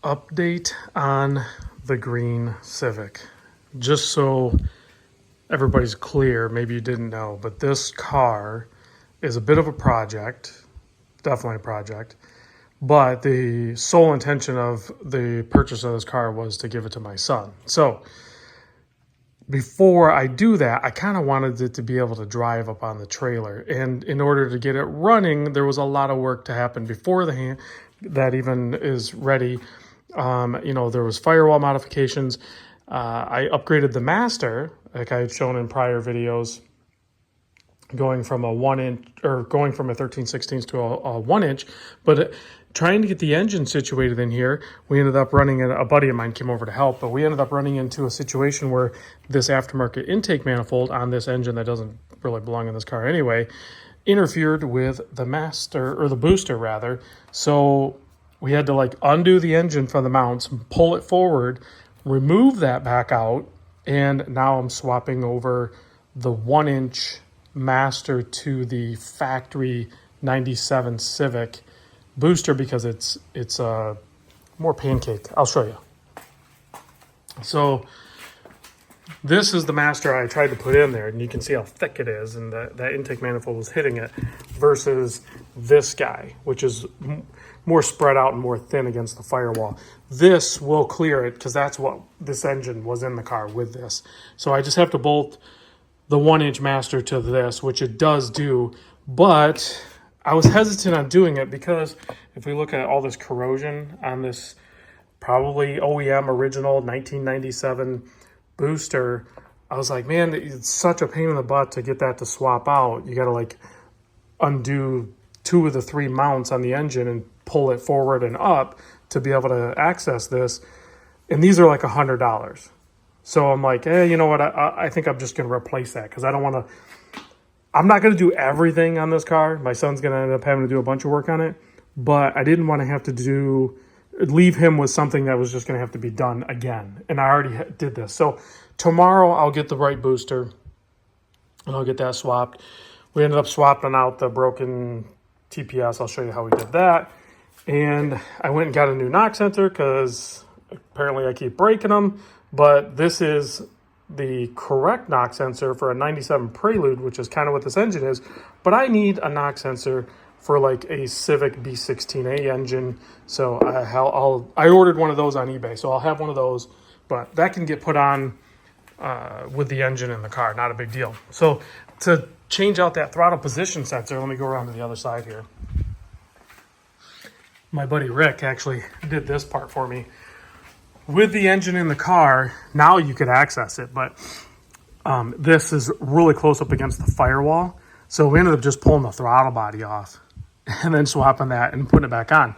Update on the green Civic. Just so everybody's clear, maybe you didn't know, but this car is a bit of a project, definitely a project, but the sole intention of the purchase of this car was to give it to my son. So before I do that, I kind of wanted it to be able to drive up on the trailer. And in order to get it running, there was a lot of work to happen before that even is ready. There was firewall modifications. I upgraded the master, like I had shown in prior videos, going from a 1-inch or going from a 13/16 to a 1-inch, but trying to get the engine situated in here, we ended up running, a buddy of mine came over to help, but we ended up running into a situation where this aftermarket intake manifold on this engine that doesn't really belong in this car anyway, interfered with the master, or the booster rather. So we had to undo the engine from the mounts, pull it forward, remove that back out, and now I'm swapping over the 1-inch master to the factory 97 Civic booster because it's more pancake. I'll show you. So this is the master I tried to put in there, and you can see how thick it is, and that intake manifold was hitting it, versus this guy, which is more spread out and more thin against the firewall. This will clear it because that's what this engine was in the car with this. So I just have to bolt the 1-inch master to this, which it does do, but I was hesitant on doing it because if we look at all this corrosion on this probably OEM original 1997 booster, I was like, man, it's such a pain in the butt to get that to swap out. You got to undo 2 of the 3 mounts on the engine and pull it forward and up to be able to access this. And these are like $100. So I'm like, hey, you know what? I think I'm just going to replace that because I don't want to. I'm not going to do everything on this car. My son's going to end up having to do a bunch of work on it. But I didn't want to have to leave him with something that was just going to have to be done again. And I already did this. So tomorrow I'll get the right booster and I'll get that swapped. We ended up swapping out the broken TPS. I'll show you how we did that. And I went and got a new knock sensor because apparently I keep breaking them. But this is the correct knock sensor for a 97 Prelude, which is kind of what this engine is. But I need a knock sensor for a Civic B16A engine. So I ordered one of those on eBay. So I'll have one of those. But that can get put on with the engine in the car. Not a big deal. So to change out that throttle position sensor, let me go around to the other side here. My buddy Rick actually did this part for me. With the engine in the car, now you could access it, but this is really close up against the firewall. So we ended up just pulling the throttle body off and then swapping that and putting it back on.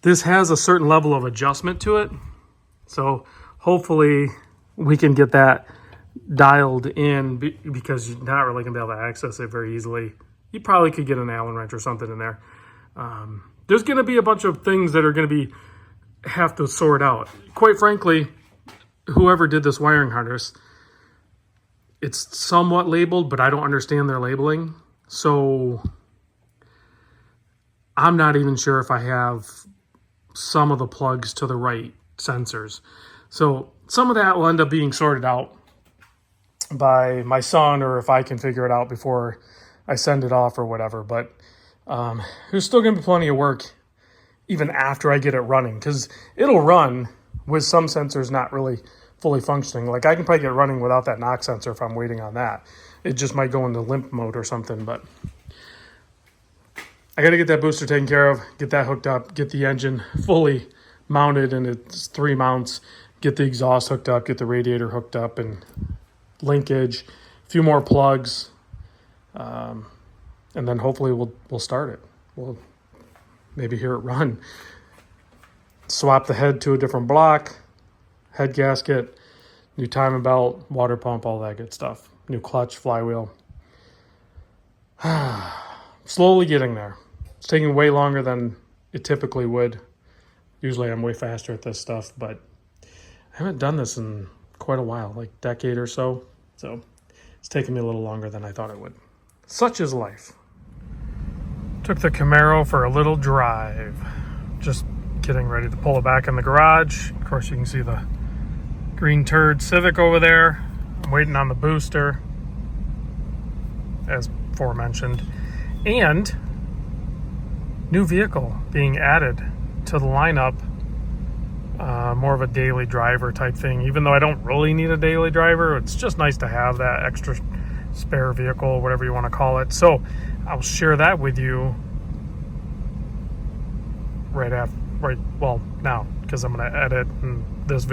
This has a certain level of adjustment to it. So hopefully we can get that dialed in because you're not really going to be able to access it very easily. You probably could get an Allen wrench or something in there. There's going to be a bunch of things that are going to have to sort out. Quite frankly, whoever did this wiring harness, it's somewhat labeled, but I don't understand their labeling. So I'm not even sure if I have some of the plugs to the right sensors. So some of that will end up being sorted out by my son, or if I can figure it out before I send it off or whatever. But there's still going to be plenty of work even after I get it running, because it'll run with some sensors not really fully functioning. I can probably get running without that knock sensor if I'm waiting on that. It just might go into limp mode or something, but I got to get that booster taken care of, get that hooked up, get the engine fully mounted in its 3 mounts, get the exhaust hooked up, get the radiator hooked up and linkage, a few more plugs, and then hopefully we'll start it. We'll maybe hear it run. Swap the head to a different block, head gasket, new timing belt, water pump, all that good stuff. New clutch, flywheel. Slowly getting there. It's taking way longer than it typically would. Usually I'm way faster at this stuff, but I haven't done this in quite a while, like a decade or so. So it's taken me a little longer than I thought it would. Such is life. Took the Camaro for a little drive. Just Getting ready to pull it back in the garage. Of course, you can see the green turd Civic over there. I'm waiting on the booster, as aforementioned. And new vehicle being added to the lineup. More of a daily driver type thing. Even though I don't really need a daily driver, it's just nice to have that extra spare vehicle, whatever you want to call it. So I'll share that with you now, because I'm going to edit, and this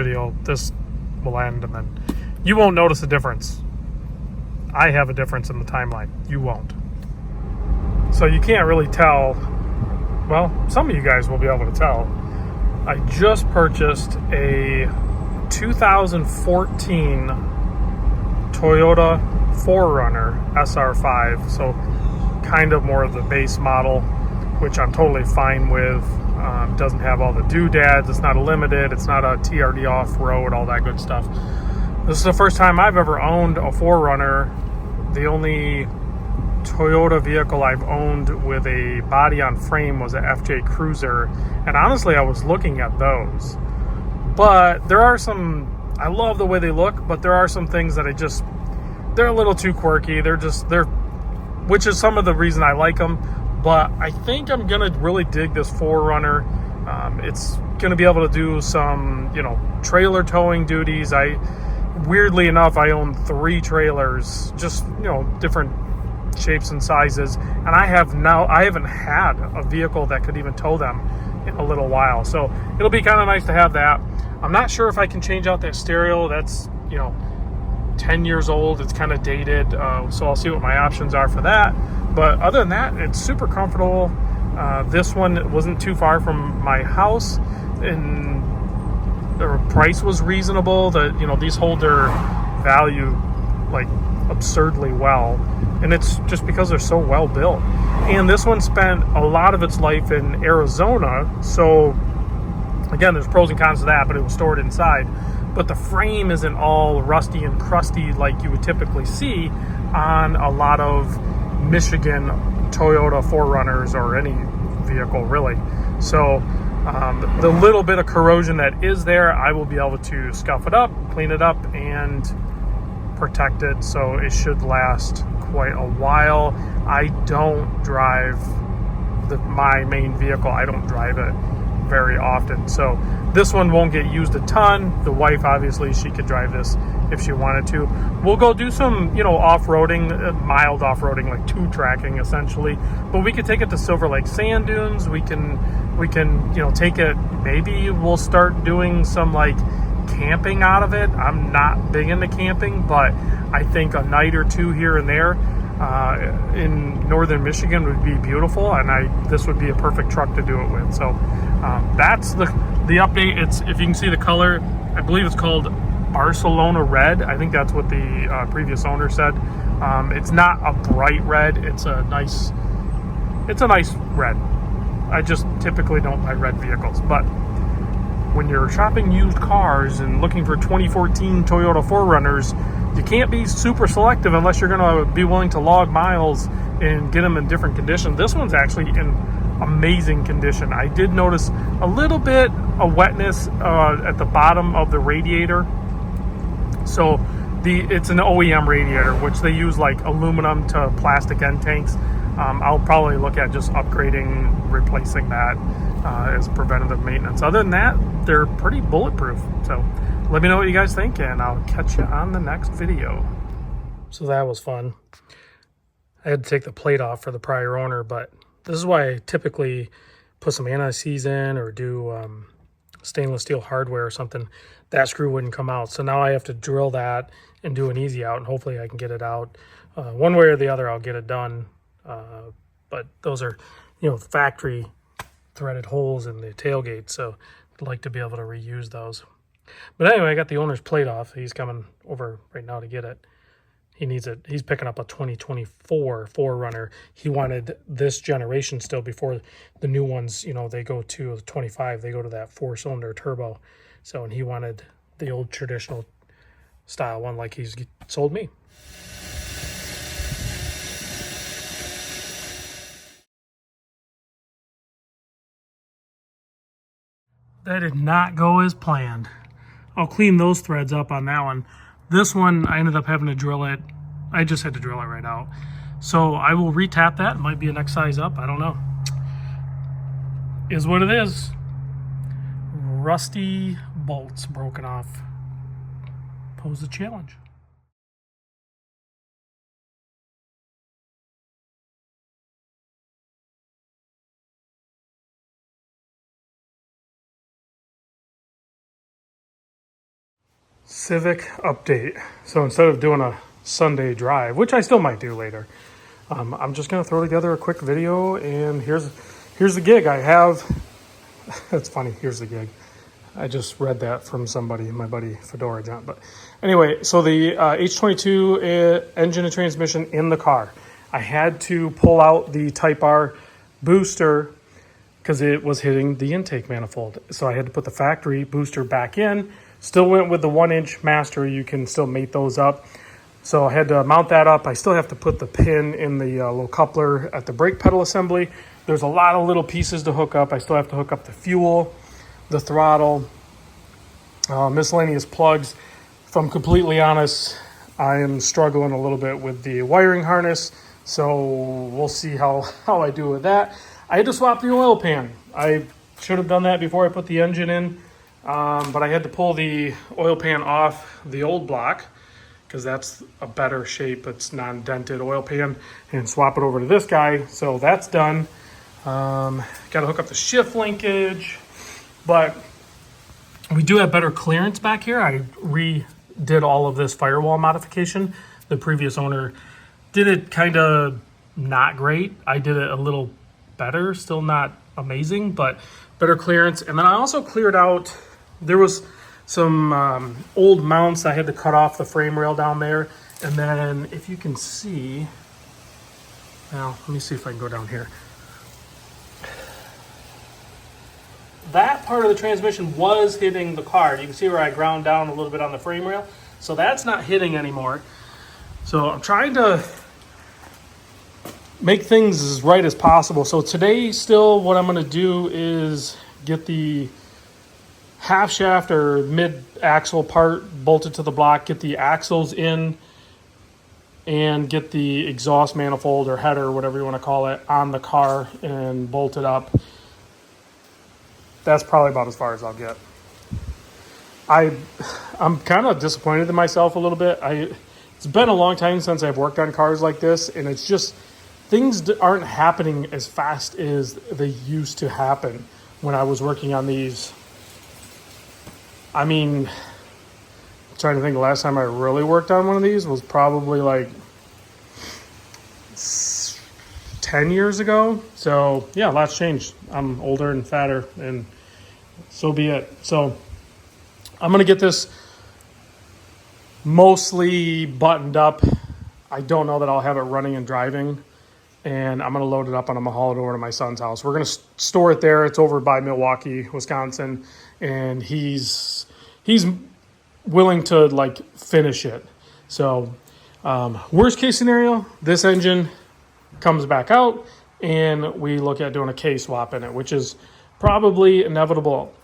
will end, and then you won't notice a difference. I have a difference in the timeline. You won't. So you can't really tell. Well, some of you guys will be able to tell. I just purchased a 2014 Toyota 4Runner SR5, so kind of more of the base model, which I'm totally fine with. Doesn't have all the doodads, it's not a limited, it's not a TRD off-road, all that good stuff. This is the first time I've ever owned a 4Runner. The only Toyota vehicle I've owned with a body on frame was an FJ Cruiser, and honestly I was looking at those, but there are some, I love the way they look, but there are some things that they're a little too quirky. Which is some of the reason I like them, but I think I'm gonna really dig this 4Runner. It's gonna be able to do some trailer towing duties. Weirdly enough, I own 3 trailers, just different shapes and sizes, and I haven't had a vehicle that could even tow them in a little while, so it'll be kind of nice to have that. I'm not sure if I can change out that stereo. That's 10 years old, it's kind of dated, so I'll see what my options are for that. But other than that, it's super comfortable. This one wasn't too far from my house, and the price was reasonable. These hold their value like absurdly well, and it's just because they're so well built. And this one spent a lot of its life in Arizona, so again, there's pros and cons to that, but it was stored inside. But the frame isn't all rusty and crusty like you would typically see on a lot of Michigan Toyota 4Runners or any vehicle really. So the little bit of corrosion that is there, I will be able to scuff it up, clean it up, and protect it, so it should last quite a while. I don't drive my main vehicle. I don't drive it very often, so this one won't get used a ton. The wife, obviously, she could drive this if she wanted to. We'll go do some off-roading, mild off-roading, like tube tracking essentially, but we could take it to Silver Lake sand dunes. We can take it, maybe we'll start doing some like camping out of it. I'm not big into camping, but I think a night or two here and there in northern Michigan would be beautiful, and this would be a perfect truck to do it with. So that's the update. It's, if you can see the color, I believe it's called Barcelona red. I think that's what the previous owner said. It's not a bright red. It's a nice red. I just typically don't buy red vehicles, but when you're shopping used cars and looking for 2014 Toyota 4Runners, you can't be super selective unless you're going to be willing to log miles and get them in different condition. This one's actually in amazing condition. I did notice a little bit of wetness at the bottom of the radiator. So it's an OEM radiator, which they use like aluminum to plastic end tanks. I'll probably look at just upgrading, replacing that as preventative maintenance. Other than that, they're pretty bulletproof. So let me know what you guys think, and I'll catch you on the next video. So that was fun. I had to take the plate off for the prior owner, but this is why I typically put some anti-seize in or do stainless steel hardware or something. That screw wouldn't come out. So now I have to drill that and do an easy out, and hopefully I can get it out. One way or the other, I'll get it done. But those are, factory threaded holes in the tailgate, so I'd like to be able to reuse those. But anyway, I got the owner's plate off. He's coming over right now to get it. He needs it. He's picking up a 2024 4Runner. He wanted this generation still before the new ones, they go to 25. They go to that 4-cylinder turbo. So, and he wanted the old traditional style one like he's sold me. That did not go as planned. I'll clean those threads up on that one. This one, I ended up having to drill it. I just had to drill it right out. So I will retap that. It might be a next size up. I don't know. Is what it is. Rusty bolts broken off. Pose a challenge. Civic update. So instead of doing a Sunday drive, which I still might do later, I'm just gonna throw together a quick video, and here's the gig I have. That's funny, here's the gig. I just read that from somebody, my buddy Fedora John. But anyway, so the H22 engine and transmission in the car. I had to pull out the Type R booster because it was hitting the intake manifold. So I had to put the factory booster back in. Still went with the 1-inch master. You can still mate those up. So I had to mount that up. I still have to put the pin in the little coupler at the brake pedal assembly. There's a lot of little pieces to hook up. I still have to hook up the fuel, the throttle, miscellaneous plugs. If I'm completely honest, I am struggling a little bit with the wiring harness. So we'll see how I do with that. I had to swap the oil pan. I should have done that before I put the engine in. But I had to pull the oil pan off the old block because that's a better shape. It's non-dented oil pan, and swap it over to this guy. So that's done. Got to hook up the shift linkage, but we do have better clearance back here. I redid all of this firewall modification. The previous owner did it kind of not great. I did it a little better, still not amazing, but better clearance. And then I also cleared out, there was some old mounts. I had to cut off the frame rail down there. And then if you can see, now let me see if I can go down here. That part of the transmission was hitting the car. You can see where I ground down a little bit on the frame rail. So that's not hitting anymore. So I'm trying to make things as right as possible. So today still what I'm going to do is get the half shaft or mid axle part bolted to the block, get the axles in, and get the exhaust manifold or header, whatever you want to call it, on the car and bolted up. That's probably about as far as I'll get. I'm kind of disappointed in myself a little bit. It's been a long time since I've worked on cars like this, and it's just things aren't happening as fast as they used to happen when I was working on these. I mean, I'm trying to think the last time I really worked on one of these was probably like 10 years ago. So yeah, a lot's changed. I'm older and fatter, and so be it. So I'm going to get this mostly buttoned up. I don't know that I'll have it running and driving, and I'm going to load it up and I'm going to haul it over to my son's house. We're going to store it there. It's over by Milwaukee, Wisconsin, and he's willing to like finish it. So worst case scenario, this engine comes back out and we look at doing a K-swap in it, which is probably inevitable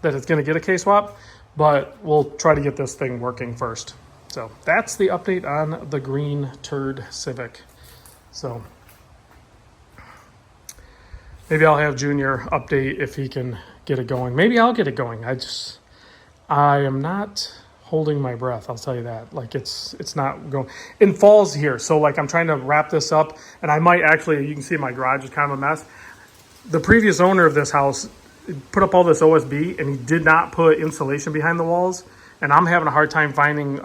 that it's going to get a K-swap, but we'll try to get this thing working first. So that's the update on the green turd Civic. So maybe I'll have Junior update if he can get it going. Maybe I'll get it going. I am not holding my breath, I'll tell you that. Like it's not going. In fall's here, so like I'm trying to wrap this up, and I might actually, you can see my garage is kind of a mess. The previous owner of this house put up all this OSB, and he did not put insulation behind the walls, and I'm having a hard time finding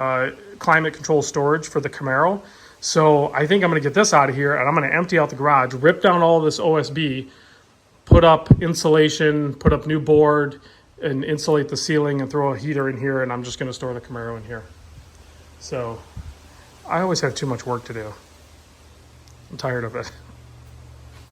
climate control storage for the Camaro. So I think I'm going to get this out of here, and I'm going to empty out the garage, rip down all this OSB, put up insulation, put up new board, and insulate the ceiling and throw a heater in here, and I'm just going to store the Camaro in here. So I always have too much work to do. I'm tired of it.